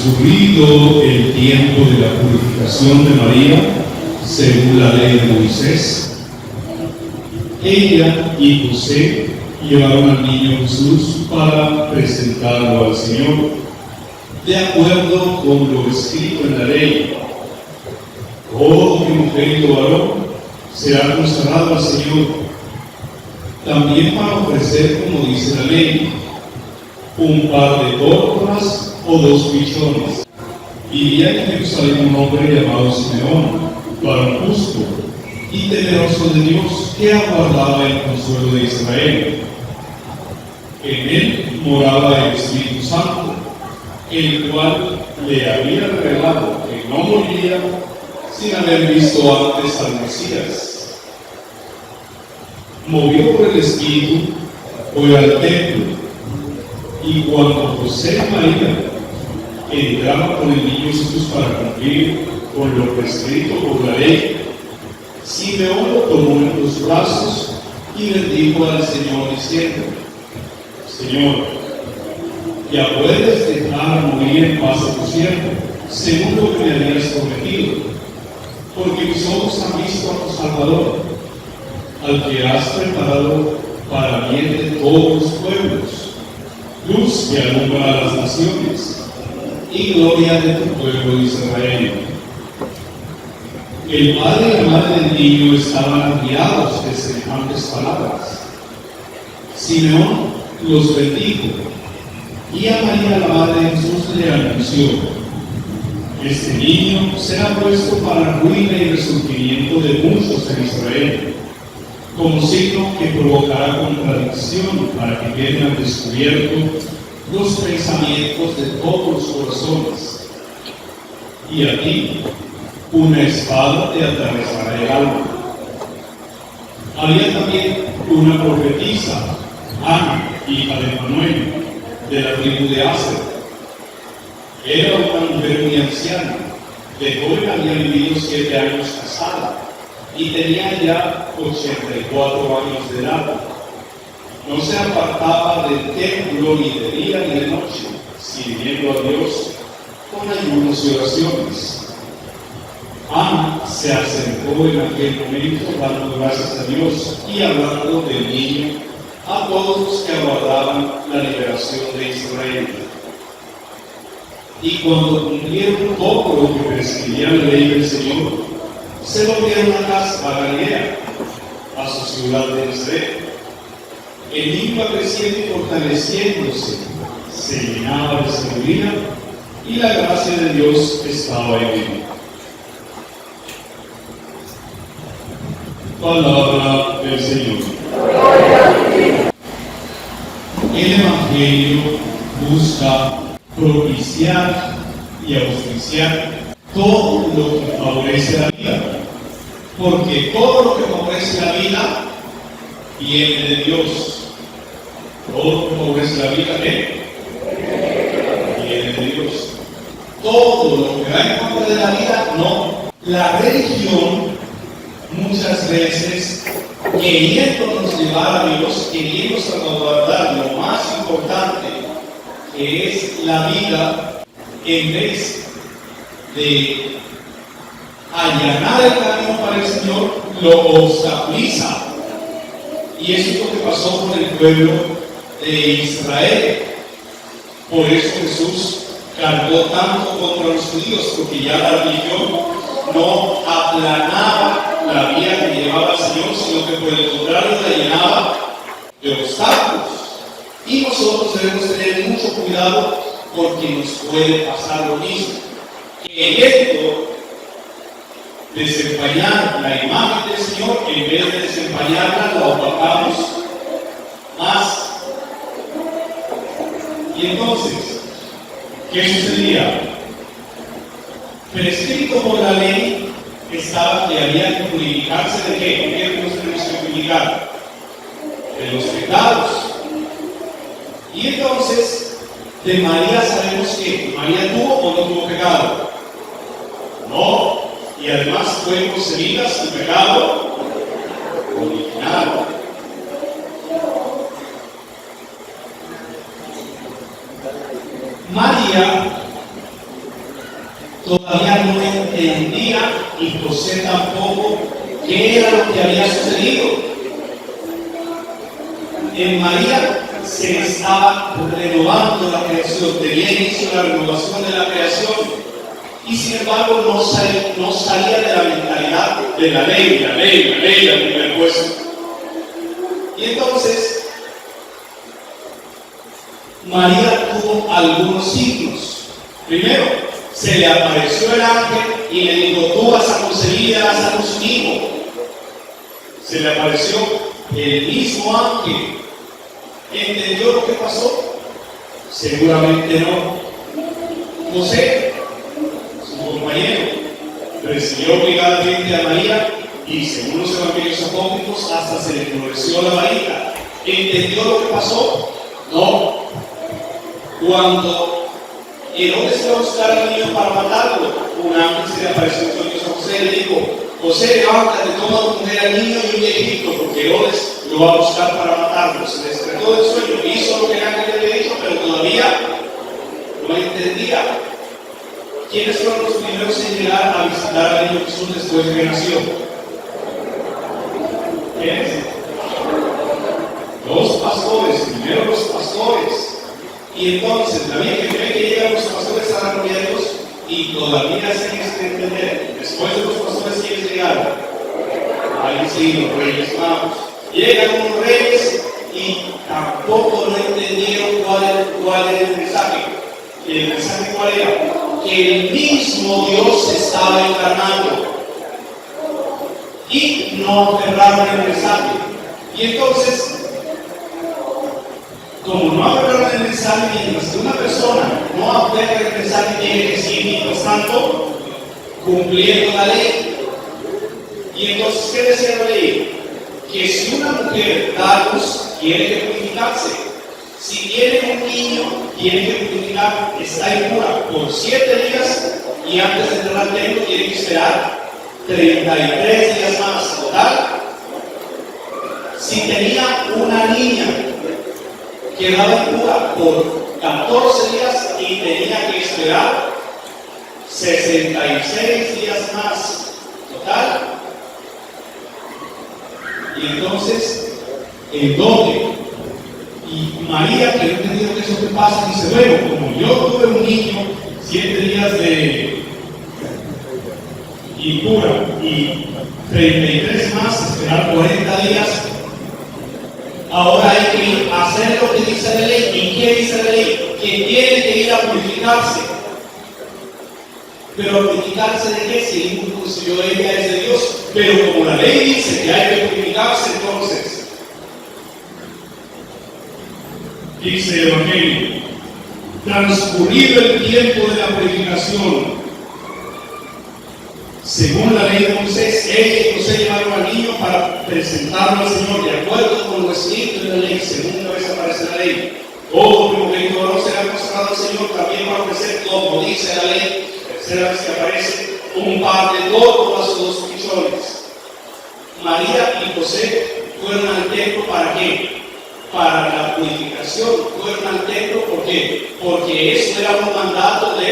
Transcurrido el tiempo de la purificación de María, según la ley de Moisés, ella y José llevaron al niño Jesús para presentarlo al Señor, de acuerdo con lo escrito en la ley. Todo primogénito varón será consagrado al Señor, también para ofrecer, como dice la ley, un par de tórtolas o 2 pichones. Vivía en Jerusalén un hombre llamado Simeón, varón justo y temeroso de Dios, que aguardaba el consuelo de Israel. En él moraba el Espíritu Santo, el cual le había revelado que no moriría sin haber visto antes al Mesías. Movido por el Espíritu, fue al templo, y cuando José y María entraban con el niño Jesús para cumplir con lo prescrito por la ley, Simeón lo tomó en los brazos y bendijo al Señor diciendo: Señor, ya puedes dejar morir en paz a tu siervo, según lo que me habías prometido, porque mis ojos han visto a tu Salvador, al que has preparado para bien de todos los pueblos, luz que alumbra a las naciones y gloria de tu pueblo Israel. El padre y la madre del niño estaban admirados de semejantes palabras. Simeón los bendijo, y a María, la madre de Jesús, le anunció: este niño será puesto para ruina y resurgimiento de muchos en Israel, como signo que provocará contradicción, para que queden al descubierto los pensamientos de todos los corazones. Y a ti una espada te atravesará el alma. Había también una profetisa, Ana, hija de Manuel, de la tribu de Aser. Era una mujer muy anciana, de joven había vivido 7 años casada, y tenía ya 84 años de edad. No se apartaba del templo ni de día ni de noche, sirviendo a Dios con ayunos y oraciones. Ana se acercó en aquel momento dando gracias a Dios y hablando del niño a todos los que aguardaban la liberación de Israel. Y cuando cumplieron todo lo que prescribía la ley del Señor, se volvieron a Galilea, a su ciudad de Nazaret. El niño iba creciendo y fortaleciéndose, se llenaba de sabiduría, y la gracia de Dios estaba en él. Palabra del Señor. El Evangelio busca propiciar y auspiciar todo lo que favorece la vida, porque todo lo que favorece la vida viene de Dios. Todo lo que favorece la vida viene de Dios. Todo lo que va en contra de la vida, no. La religión muchas veces, queriéndonos llevar a Dios, queriendo salvaguardar lo más importante, que es la vida, en vez de allanar el camino para el Señor, lo obstaculiza. Y eso es lo que pasó con el pueblo de Israel. Por eso Jesús cargó tanto contra los judíos, porque ya la religión no aplanaba la vía que llevaba al Señor, sino que por el contrario la llenaba de obstáculos. Y nosotros debemos tener mucho cuidado, porque nos puede pasar lo mismo. Queriendo desempañar la imagen del Señor, en vez de desempañarla, la opacamos más. Y entonces, ¿qué sucedía? Prescrito por la ley estaba que había que purificarse de qué? ¿Qué nos tenemos que purificar? De los pecados. Y entonces, de María sabemos que María tuvo o no tuvo pecado. No. Y además fue concebida sin pecado original. María todavía no entendía, y José tampoco, qué era lo que había sucedido. En María se estaba renovando la creación, tenía inicio la renovación de la creación, y sin embargo no salía de la mentalidad de la ley, al primer puesto. Y entonces María tuvo algunos signos. Primero, se le apareció el ángel y le dijo: tú vas a concebir y darás a luz un hijo. Se le apareció el mismo ángel. ¿Entendió lo que pasó? Seguramente no. José, su compañero, recibió obligadamente a María y, según los evangelios apócrifos, hasta se le endureció la varita. ¿Entendió lo que pasó? No. Cuando Herodes fue a buscar al niño para matarlo, un ángel se le apareció en sueños a José y le dijo: José, levántate, toma a tu mujer al niño y huye a Egipto, porque Herodes lo va a buscar para matarlo. Se despertó del sueño, hizo lo que el ángel le había dicho, pero todavía no entendía. ¿Quiénes fueron los primeros en llegar a visitar al niño Jesús después de que nació? ¿Quiénes? Los pastores, primero los pastores. Y entonces la Biblia cree que llegan los pastores a la gloria de Dios y todavía se tiene que entender. Después de los pastores, ¿quiénes llegaron? Ahí sí, los reyes magos. Llegan unos reyes y tampoco no entendieron cuál era el mensaje. ¿Y el mensaje cuál era? Que el mismo Dios se estaba encarnando. Y no aferraron el mensaje. Y entonces, como no aferraron el mensaje, mientras que una persona no aferra el mensaje, tiene que seguir, mientras tanto, cumpliendo la ley. Y entonces, ¿qué decía la ley? Que si una mujer da a luz, tiene que purificarse. Si tiene un niño, tiene que purificar, está impura por 7 días, y antes de entrar al templo tiene que esperar 33 días más. Total, si tenía una niña, quedaba impura por 14 días y tenía que esperar 66 días más. Total. Y entonces, el doble. Y María, que no entendió que eso que pasa, dice: bueno, como yo tuve un niño 7 días de impura y 33 más, esperar 40 días, ahora hay que ir a hacer lo que dice la ley. ¿Y qué dice la ley? Que tiene que ir a purificarse. ¿Pero a purificarse de qué? Si el hijo concebió ella es de Dios. Pero como la ley dice que hay que purificarse, entonces dice el Evangelio: transcurrido el tiempo de la purificación, según la ley de Moisés, ella y José llevaron al niño para presentarlo al Señor, de acuerdo con lo escrito en la ley. Segunda vez aparece la ley: todo primogénito varón será consagrado al Señor, también para ofrecer, como dice la ley. Tercera vez que aparece: un par de todos a sus 2 pichones. María y José fueron al templo, ¿para qué? Para la purificación. Fueron al templo, ¿por qué? Porque eso era un mandato de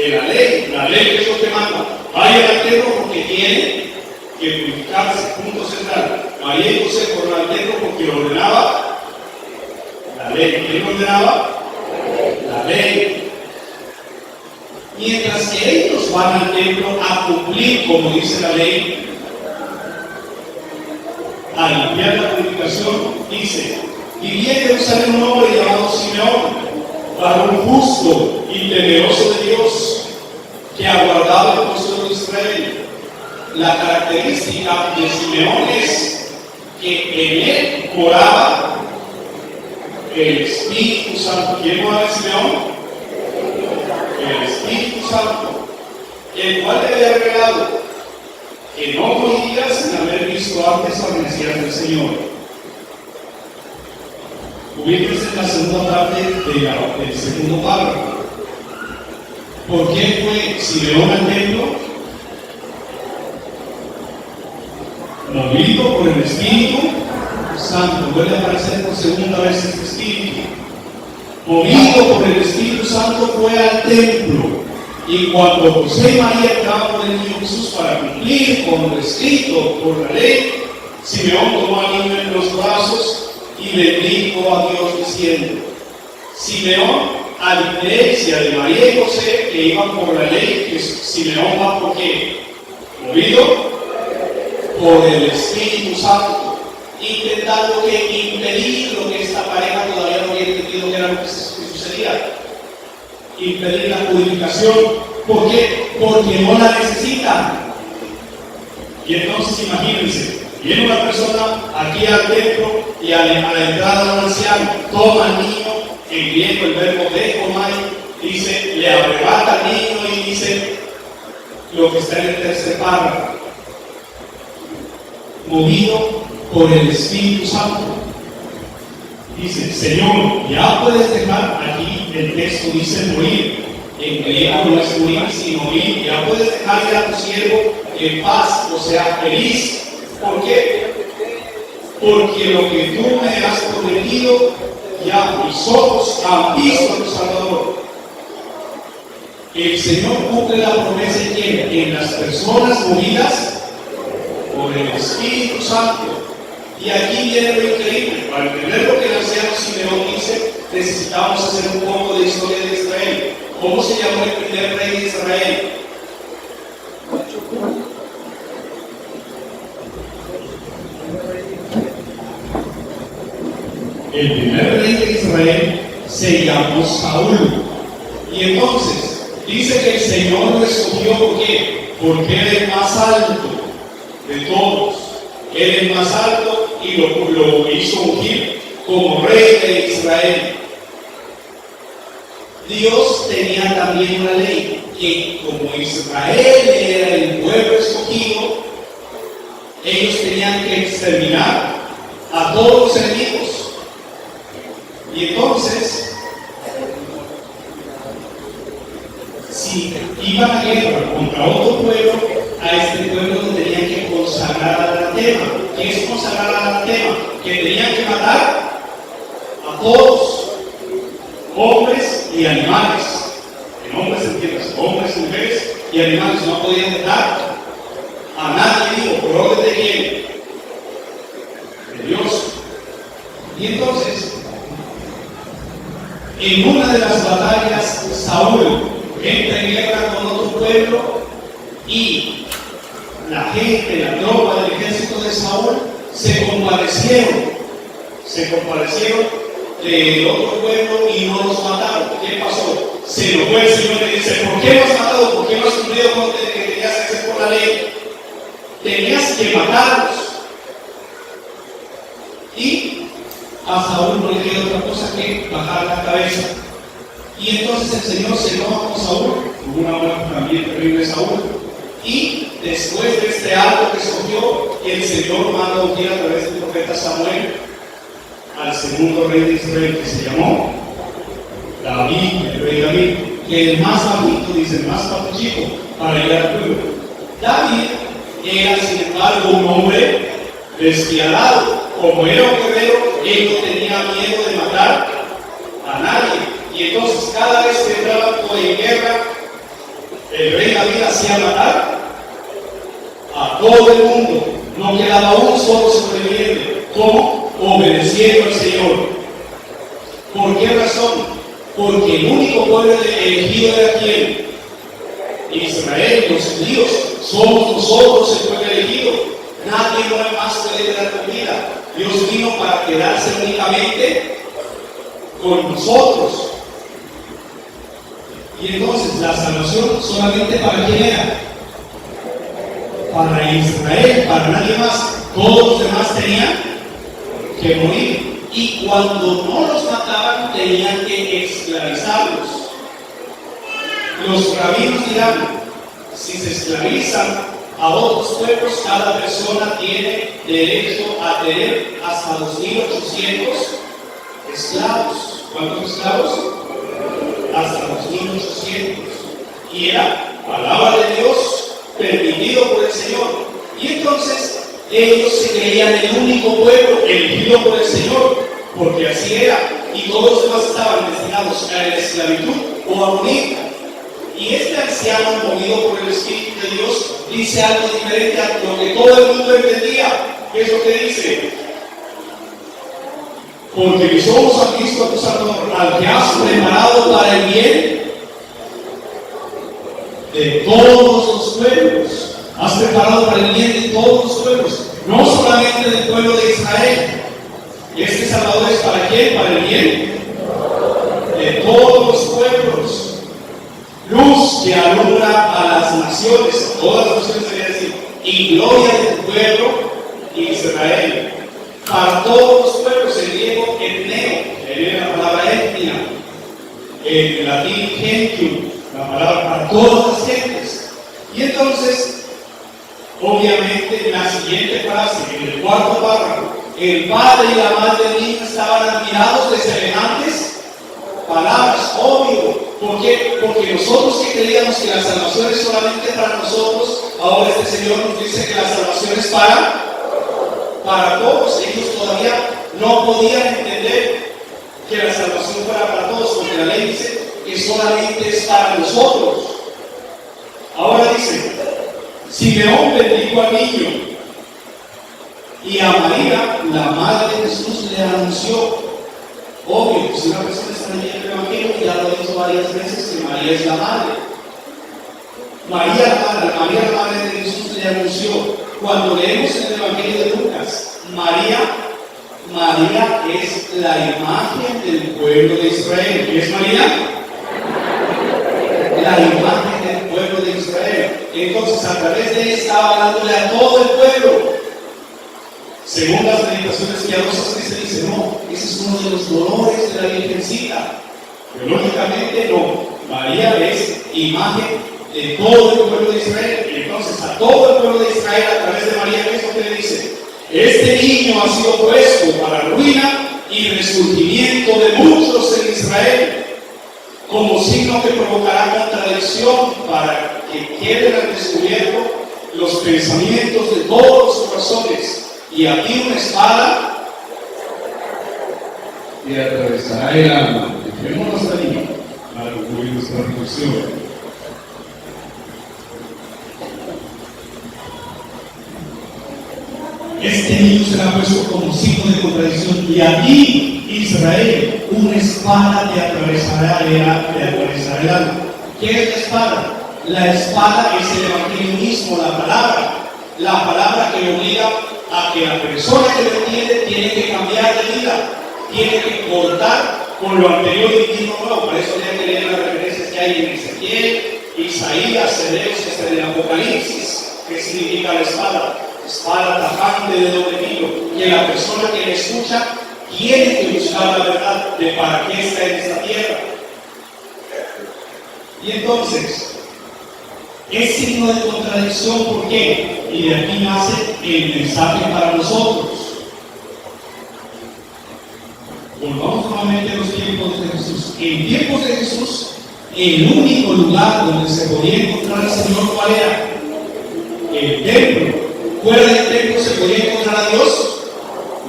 la ley. La ley, ¿qué es lo que manda? Vayan al templo porque tienen que purificarse. Punto central. María y José fueron al templo porque lo ordenaba la ley. ¿Quién lo ordenaba? La ley. Mientras que ellos van al templo a cumplir, como dice la ley, a limpiar la purificación, dice: vivía en Jerusalén un hombre llamado Simeón, varón justo y temeroso de Dios, que aguardaba el consuelo de Israel. La característica de Simeón es que en él moraba el Espíritu Santo. ¿Quién moraba en Simeón? El Espíritu Santo, el cual le había revelado que no moriría sin haber visto antes al Mesías del Señor. Ubíquense en la segunda parte del segundo párrafo. ¿Por qué fue Simeón al templo? Movido por el Espíritu Santo. Vuelve a aparecer por segunda vez este Espíritu. Movido por el Espíritu Santo, fue al templo Y cuando José y María entraban con el niño Jesús para cumplir con lo escrito por la ley, Simeón tomó al niño en los brazos y bendijo a Dios diciendo: Simeón, a diferencia de María y José, que iban por la ley, que Simeón va por qué? Movido por el Espíritu Santo, intentando impedir lo que esta pareja todavía no había entendido que era lo que sucedía. Impedir la purificación. ¿Por qué? Porque no la necesitan. Y entonces imagínense, viene una persona aquí al templo y a la entrada de un anciano, toma al niño, en griego el verbo dekomai, dice, le arrebata al niño y dice lo que está en el tercer párrafo: movido por el Espíritu Santo. Dice: Señor, ya puedes dejar, aquí el texto dice morir, en griego no es morir sino morir, ya puedes dejar ir a tu siervo en paz, o sea, feliz. ¿Por qué? Porque lo que tú me has prometido, ya mis ojos han visto a tu Salvador. El Señor cumple la promesa en las personas movidas por el Espíritu Santo. Y aquí viene lo increíble. Para entender lo que el anciano Simeón dice, necesitamos hacer un poco de historia de Israel. ¿Cómo se llamó el primer rey de Israel? El primer rey de Israel se llamó Saúl. Y entonces, dice que el Señor lo escogió, ¿por qué? Porque era el más alto de todos. Era el más alto y lo hizo ungir como rey de Israel. Dios tenía también una ley que, como Israel era el pueblo escogido, ellos tenían que exterminar a todos los enemigos. Y entonces, si iban a guerra contra otro pueblo, a este pueblo lo tenían que consagrar al anatema. ¿Qué es consagrar al anatema? Que tenían que matar a todos, hombres y animales. En hombres entiendas, hombres, mujeres y animales. No podían matar a nadie vivo. ¿Por orden de quién? De Dios. Y entonces, en una de las batallas, Saúl entra en guerra con otro pueblo y la gente, la tropa del ejército de Saúl se compadecieron del otro pueblo y no los mataron. ¿Qué pasó? Se enojó el Señor y le dice: ¿por qué no has matado? ¿Por qué no has cumplido con lo que tenías que hacer por la ley? Tenías que matarlos. Y a Saúl no le queda otra cosa que bajar la cabeza. Y entonces el Señor se enoja con Saúl, hubo una muerte también terrible de Saúl. Y después de este acto que escogió, el Señor manda ungir a través del profeta Samuel al segundo rey de Israel, que se llamó David, el rey David, que el más bajito, dice, el más papuchico, para ir al pueblo. David era, sin embargo, un hombre despiadado. Como era un guerrero, él no tenía miedo de matar a nadie. Y entonces, cada vez que entraban en guerra, el rey David hacía matar a todo el mundo. No quedaba un solo sobreviviente. ¿Cómo? Obedeciendo al Señor. ¿Por qué razón? Porque el único pueblo elegido era ¿quién? Israel, los judíos. Somos nosotros el pueblo elegido. Nadie más puede dar comida. Dios vino para quedarse únicamente con nosotros. Y entonces la salvación solamente para quién era? Para Israel, para nadie más. Todos los demás tenían que morir. Y cuando no los mataban, tenían que esclavizarlos. Los rabinos dirán: si se esclavizan a otros pueblos, cada persona tiene derecho a tener hasta 2.800 esclavos. ¿Cuántos esclavos? Hasta 2.800. Y era palabra de Dios, permitido por el Señor. Y entonces ellos se creían el único pueblo elegido por el Señor, porque así era. Y todos los demás estaban destinados a la esclavitud o a morir. Y este anciano, movido por el Espíritu de Dios, dice algo diferente a lo que todo el mundo entendía. ¿Qué es lo que dice? Porque mis ojos han visto a tu Salvador, al que has preparado para el bien de todos los pueblos. Has preparado para el bien de todos los pueblos, no solamente del pueblo de Israel. Este Salvador es para quién? Para el bien de todos los pueblos. Luz que alumbra a las naciones, a todas las naciones debería decir, y gloria de tu pueblo Israel. Para todos los pueblos, en griego etneo, que viene la palabra etnia, en latín gentium, la palabra para todas las gentes. Y entonces, obviamente, la siguiente frase, en el cuarto párrafo, el padre y la madre del niño estaban admirados de semejantes palabras, obvio. ¿Por qué? Porque nosotros que creíamos que la salvación es solamente para nosotros, ahora este Señor nos dice que la salvación es para todos. Ellos todavía no podían entender que la salvación fuera para todos, porque la ley dice que solamente es para nosotros. Ahora dice, Simeón bendijo al niño y a María, la madre de Jesús, le anunció. Obvio, si una persona está leyendo el Evangelio, ya lo he dicho varias veces, que María es la madre. María, la madre de Jesús, le anunció. Cuando leemos en el Evangelio de Lucas, María es la imagen del pueblo de Israel. ¿Qué es María? La imagen del pueblo de Israel. Entonces, a través de ella estaba hablándole a todo el pueblo. Según las meditaciones piadosas que se dice, no, ese es uno de los dolores de la Virgencita. Pero lógicamente no. María es imagen de todo el pueblo de Israel. Y entonces a todo el pueblo de Israel, a través de María, ¿qué es lo que le dice? Este niño ha sido puesto para ruina y resurgimiento de muchos en Israel, como signo que provocará contradicción para que queden al descubierto los pensamientos de todos los corazones. Y aquí una espada y atravesará el alma. Dejémonos hasta ahí para concluir nuestra reflexión. Este niño será puesto como signo de contradicción, y aquí Israel, una espada te atravesará el alma. ¿Qué es la espada? La espada es el evangelio mismo, la palabra que obliga a que la persona que lo entiende tiene que cambiar de vida, tiene que cortar con lo anterior y vivir nuevo. Por eso hay que leer las referencias que hay en Ezequiel, Isaías, Hebreos, hasta en el Apocalipsis. ¿Qué significa la espada? Espada tajante de doble filo, que la persona que la escucha tiene que buscar la verdad de para qué está en esta tierra. Y entonces, es signo de contradicción, ¿por qué? Y de aquí nace el mensaje para nosotros. Volvamos nuevamente a los tiempos de Jesús. En tiempos de Jesús, el único lugar donde se podía encontrar al Señor, ¿cuál era? El templo. ¿Fuera del templo se podía encontrar a Dios?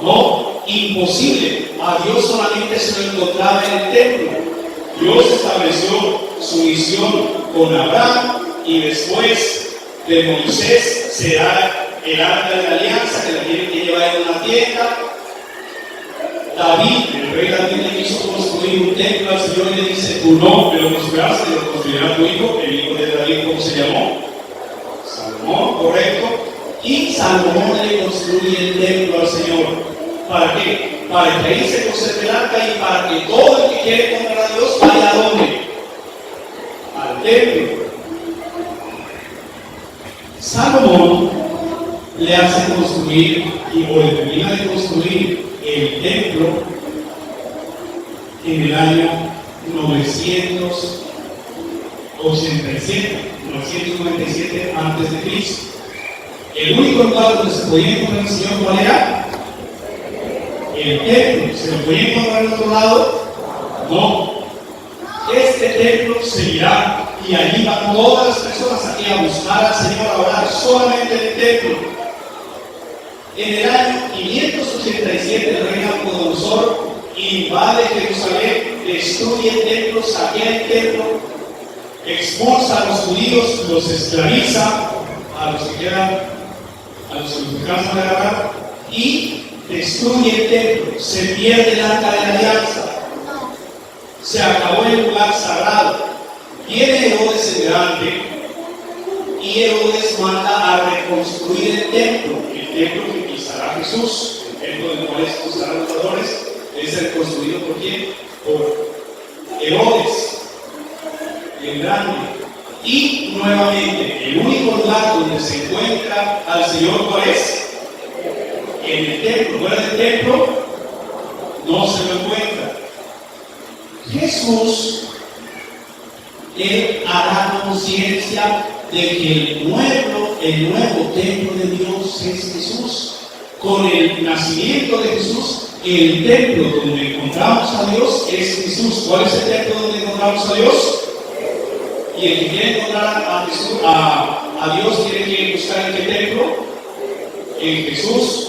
No, imposible. A Dios solamente se lo encontraba en el templo. Dios estableció su misión con Abraham, y después de Moisés será el arca de la alianza, que la tienen que llevar en una tienda. David, el rey David, le quiso construir un templo al Señor y le dice: tú no me lo construirás, lo construirá tu hijo. El hijo de David, ¿cómo se llamó? Salomón, correcto. Y Salomón le construye el templo al Señor. ¿Para qué? Para que ahí se conserve el arca y para que todo el que quiere encontrar a Dios vaya a dónde? Al templo. Salomón le hace construir o le termina de construir el templo en el año 997 antes de Cristo. El único lugar donde se podía encontrar el Señor, ¿cuál era? El templo. ¿Se lo podía encontrar en otro lado? No. Este templo seguirá, y allí van todas las personas aquí a buscar al Señor, a orar solamente en el templo. En el año 587 el rey Nabucodonosor invade Jerusalén, destruye el templo, saquea el templo. expulsa a los judíos, los esclaviza a los que quedan, a los que alcanzan a agarrar, y destruye el templo. Se pierde el arca de la alianza. Se acabó el lugar sagrado. Viene Herodes el Grande y Herodes manda a reconstruir el templo que pisará Jesús, el templo del cual expulsarán los adoradores. Es reconstruido por quién? Por Herodes el Grande. Y nuevamente, el único lugar donde se encuentra al Señor, ¿cuál es? En el templo. Fuera del templo no se lo encuentra. Jesús, Él hará conciencia de que el nuevo templo de Dios es Jesús. Con el nacimiento de Jesús, el templo donde encontramos a Dios es Jesús. ¿Cuál es el templo donde encontramos a Dios? Y el que quiere encontrar a Jesús, a Dios, tiene que buscar en qué templo? En Jesús.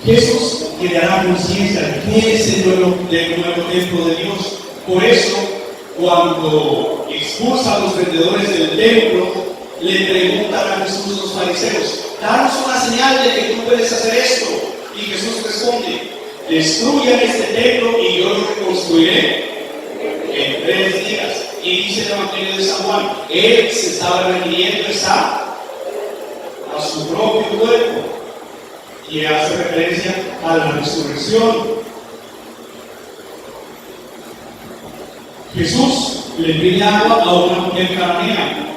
Jesús le dará conciencia de que es el nuevo templo de Dios. Por eso, cuando expulsa a los vendedores del templo, le preguntan a Jesús los fariseos: danos una señal de que tú puedes hacer esto. Y Jesús responde: destruyan este templo y yo lo reconstruiré en 3 días. Y dice el Evangelio de San Juan, Él se estaba refiriendo a su propio cuerpo, y hace referencia a la resurrección. Jesús le pide agua a una mujer cananea,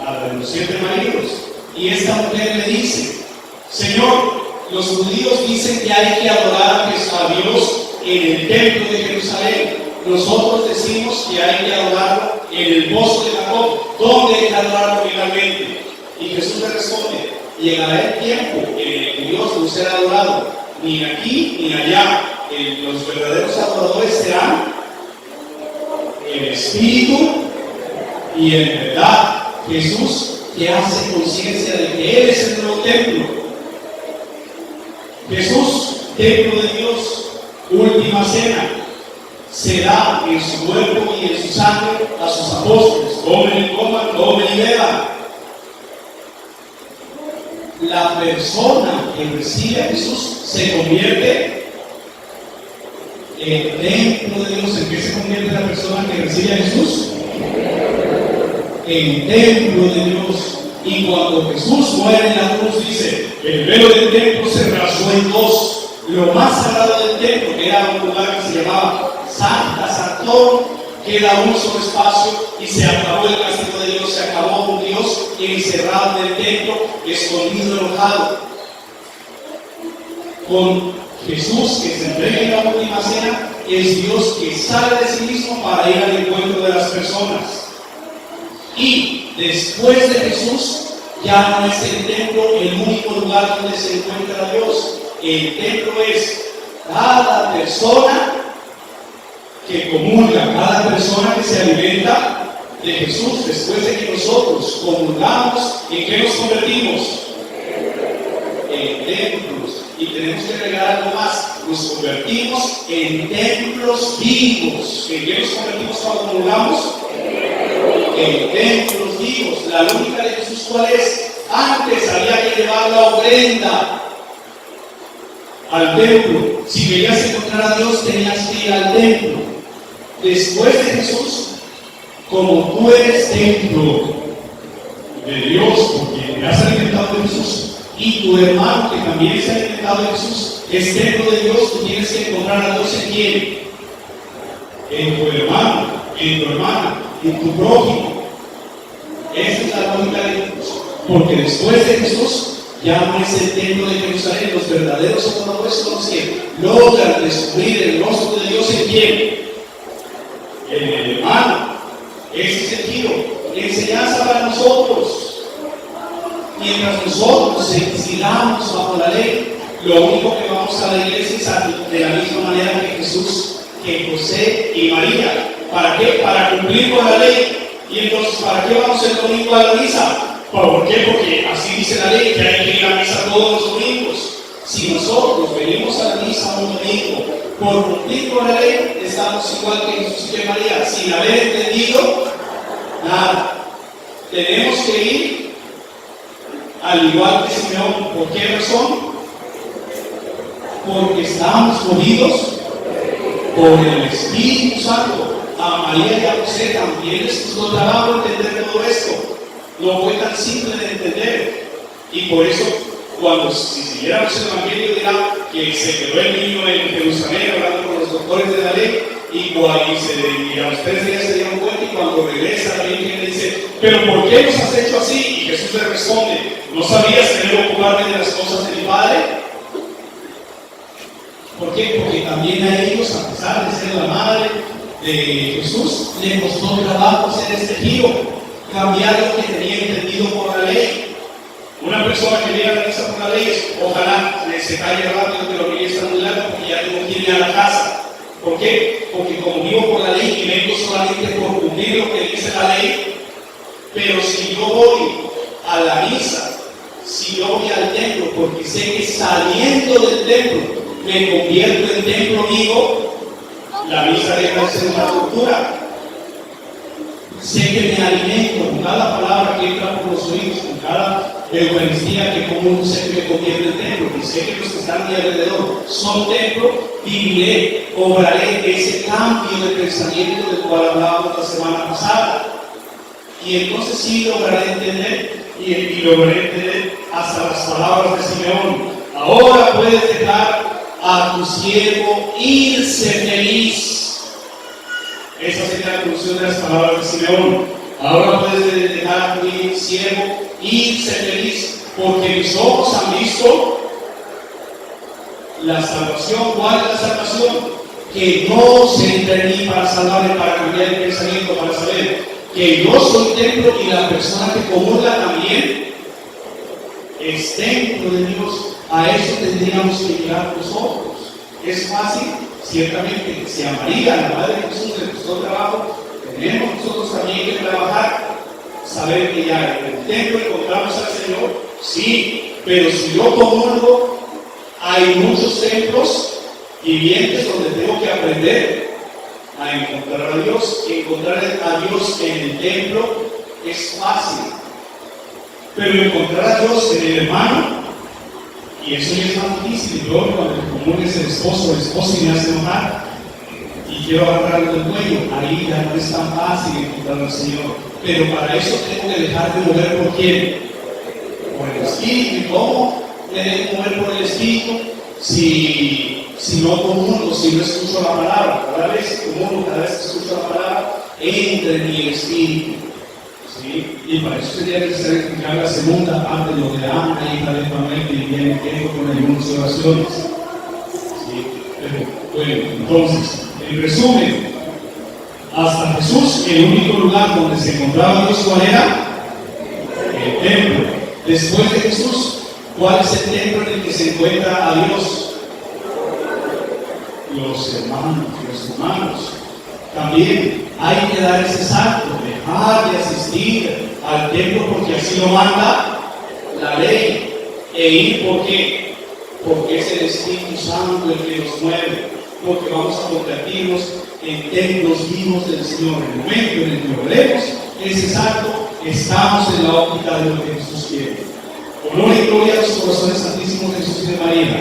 a la de los 7 maridos, y esta mujer le dice: Señor, los judíos dicen que hay que adorar a Dios en el templo de Jerusalén. Nosotros decimos que hay que adorarlo en el pozo de Jacob. ¿Dónde hay que adorarlo finalmente? Y Jesús le responde: llegará el tiempo en el que Dios no será adorado, ni aquí ni allá. Los verdaderos adoradores serán en espíritu y en verdad. Jesús que hace conciencia de que Él es el nuevo templo. Jesús, templo de Dios, última cena, se da en su cuerpo y en su sangre a sus apóstoles. Comen y coman, comen y beban. La persona que recibe a Jesús se convierte en templo de Dios. ¿En qué se convierte la persona que recibe a Jesús? En templo de Dios. Y cuando Jesús muere en la cruz, dice: el velo del templo se rasgó en 2. Lo más sagrado del templo, que era un lugar que se llamaba Santa Santorum, queda un solo espacio y se acabó el castigo de Dios. Se acabó un Dios encerrado en el templo, escondido, enojado. Con Jesús, que se entrega en la última cena, es Dios que sale de sí mismo para ir al encuentro de las personas. Y después de Jesús, ya no es el templo el único lugar donde se encuentra Dios. El templo es cada persona que comulga, cada persona que se alimenta de Jesús. Después de que nosotros comulgamos, ¿en qué nos convertimos? En templos. Y tenemos que agregar algo más: nos convertimos en templos vivos. ¿En qué nos convertimos cuando comulgamos? En templos vivos. La lógica de Jesús, ¿cuál es? Antes había que llevar la ofrenda al templo. Si querías encontrar a Dios, tenías que ir al templo. Después de Jesús, como tú eres templo de Dios, porque te has alimentado de Jesús, y tu hermano, que también se ha alimentado de Jesús, es templo de Dios, tú tienes que encontrar a Dios en quién: en tu hermano, en tu hermana, en tu prójimo. Esa es la lógica de Jesús. Porque después de Jesús, ya no es el templo de Jerusalén. Los verdaderos adoradores son los que logran descubrir el rostro de Dios en quién: en el hermano. Ese es el giro. Enseñanza para nosotros. Mientras nosotros sigamos bajo la ley, lo único que vamos a la iglesia es de la misma manera que Jesús, que José y María. ¿Para qué? Para cumplir con la ley. Y entonces, ¿para qué vamos el domingo a la misa? ¿Por qué? Porque así dice la ley, que hay que ir a misa todos los domingos. Si nosotros venimos a la misa un domingo por cumplir con la ley, estamos igual que Jesús y María, sin haber entendido nada. Tenemos que ir al igual que Simeón. ¿Por qué razón? Porque estamos movidos por el Espíritu Santo. A María y a José también les costó trabajo entender todo esto. No fue tan simple de entender. Y por eso, cuando si siguiéramos el Evangelio, dirá que se quedó el niño en Jerusalén hablando con los doctores de la ley. Y a los 3 días se dieron cuenta, y cuando regresa la Virgen le dice: ¿pero por qué nos has hecho así? Y Jesús le responde: ¿no sabías que debo ocuparme de las cosas de mi Padre? ¿Por qué? Porque también a ellos, a pesar de ser la madre de Jesús, le costó trabajo hacer este giro, cambiar lo que tenía entendido por la ley. Una persona que llega a la misa por la ley, ojalá se calle rápido, que lo que está muy largo, porque ya no quiere ir a la casa. ¿Por qué? Porque como vivo por la ley y vengo solamente por cumplir lo que dice la ley, pero si yo voy a la misa, si yo voy al templo, porque sé que saliendo del templo me convierto en templo vivo, la misa deja de ser una tortura. Sé que me alimento con cada palabra que entra por los oídos, con cada Eucaristía que como sé que me convierte en templo, y sé que los que están a mi alrededor son templo. Viviré, obraré ese cambio de pensamiento del cual hablábamos la semana pasada. Y entonces sí lograré entender, y lograré entender hasta las palabras de Simeón: ahora puedes dejar a tu siervo irse feliz. Esa sería la conclusión de las palabras de Simeón. Ahora puedes dejar a tu siervo irse feliz, porque mis ojos han visto la salvación. ¿Cuál es la salvación? Que no se entra en mí para salvarme, para cambiar el pensamiento, para saber que yo soy templo y la persona que comulga también es templo de Dios. A eso tendríamos que mirar los ojos. Es fácil, ciertamente, si a María, la madre de Jesús, le costó trabajo, tenemos nosotros también que trabajar, saber que ya en el templo encontramos al Señor, sí, pero si yo comulgo, hay muchos templos vivientes donde tengo que aprender a encontrar a Dios. Encontrar a Dios en el templo es fácil, pero encontrar a Dios en el hermano, y eso ya es más difícil. Yo cuando comulgues el esposo o la esposa y me hace enojar y quiero agarrarlo del cuello, ahí ya no es tan fácil encontrar al Señor. Pero para eso tengo que dejar de mover por quién, por el Espíritu. ¿Y cómo me dejo mover por el Espíritu? Si no comulgo, si no escucho la palabra. Cada vez que comulgo, cada vez que escucho la palabra, entra en mi espíritu. ¿Sí? Y para eso sería necesario explicar la segunda parte de lo de Ana, hija de Manuel, que viene tiempo con ayunos y oraciones. ¿Sí? Pero, bueno, entonces, en resumen, hasta Jesús, el único lugar donde se encontraba Dios, ¿cuál era? El templo. Después de Jesús, ¿cuál es el templo en el que se encuentra a Dios? Los hermanos. También hay que dar ese salto, dejar de asistir al templo porque así lo manda la ley, e ir ¿por qué? Porque es el Espíritu Santo el que nos mueve, porque vamos a convertirnos en templos vivos del Señor. En el momento en el que logremos ese salto, estamos en la óptica de lo que Jesús quiere. Honor y gloria a los corazones santísimos de Jesús y de María.